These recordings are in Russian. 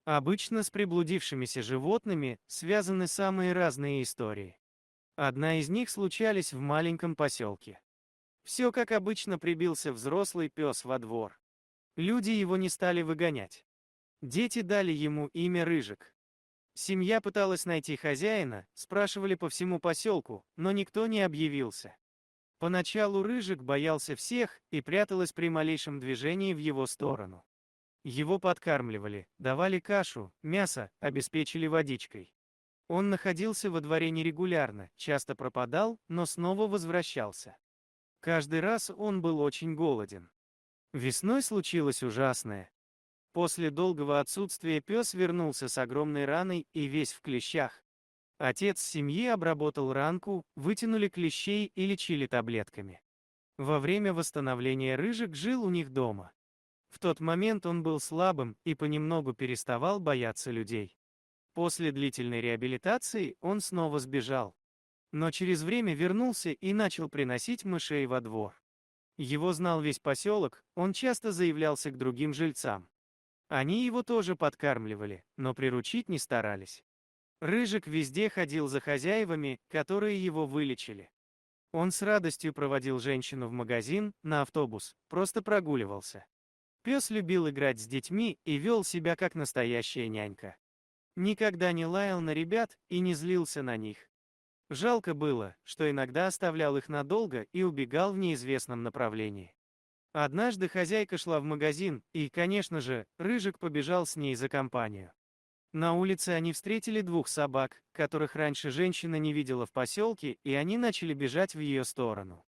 Обычно с приблудившимися животными связаны самые разные истории. Одна из них случались в маленьком поселке. Все как обычно, прибился взрослый пес во двор. Люди его не стали выгонять. Дети дали ему имя Рыжик. Семья пыталась найти хозяина, спрашивали по всему поселку, но никто не объявился. Поначалу Рыжик боялся всех и пряталась при малейшем движении в его сторону. Его подкармливали, давали кашу, мясо, обеспечили водичкой. Он находился во дворе нерегулярно, часто пропадал, но снова возвращался. Каждый раз он был очень голоден. Весной случилось ужасное. После долгого отсутствия пес вернулся с огромной раной и весь в клещах. Отец семьи обработал ранку, вытянули клещей и лечили таблетками. Во время восстановления Рыжик жил у них дома. В тот момент он был слабым и понемногу переставал бояться людей. После длительной реабилитации он снова сбежал. Но через время вернулся и начал приносить мышей во двор. Его знал весь поселок, он часто заявлялся к другим жильцам. Они его тоже подкармливали, но приручить не старались. Рыжик везде ходил за хозяевами, которые его вылечили. Он с радостью проводил женщину в магазин, на автобус, просто прогуливался. Пес любил играть с детьми и вел себя как настоящая нянька. Никогда не лаял на ребят и не злился на них. Жалко было, что иногда оставлял их надолго и убегал в неизвестном направлении. Однажды хозяйка шла в магазин, и, конечно же, Рыжик побежал с ней за компанию. На улице они встретили двух собак, которых раньше женщина не видела в поселке, и они начали бежать в ее сторону.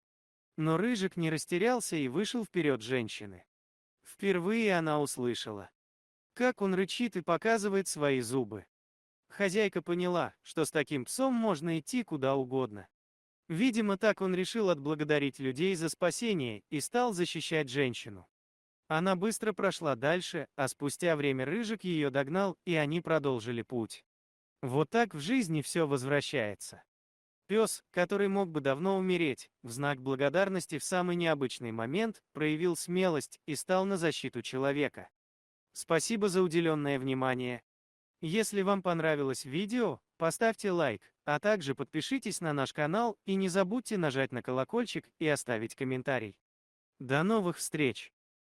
Но Рыжик не растерялся и вышел вперед женщины. Впервые она услышала, как он рычит и показывает свои зубы. Хозяйка поняла, что с таким псом можно идти куда угодно. Видимо, так он решил отблагодарить людей за спасение и стал защищать женщину. Она быстро прошла дальше, а спустя время Рыжик ее догнал, и они продолжили путь. Вот так в жизни все возвращается. Пес, который мог бы давно умереть, в знак благодарности в самый необычный момент проявил смелость и стал на защиту человека. Спасибо за уделенное внимание. Если вам понравилось видео, поставьте лайк, а также подпишитесь на наш канал и не забудьте нажать на колокольчик и оставить комментарий. До новых встреч!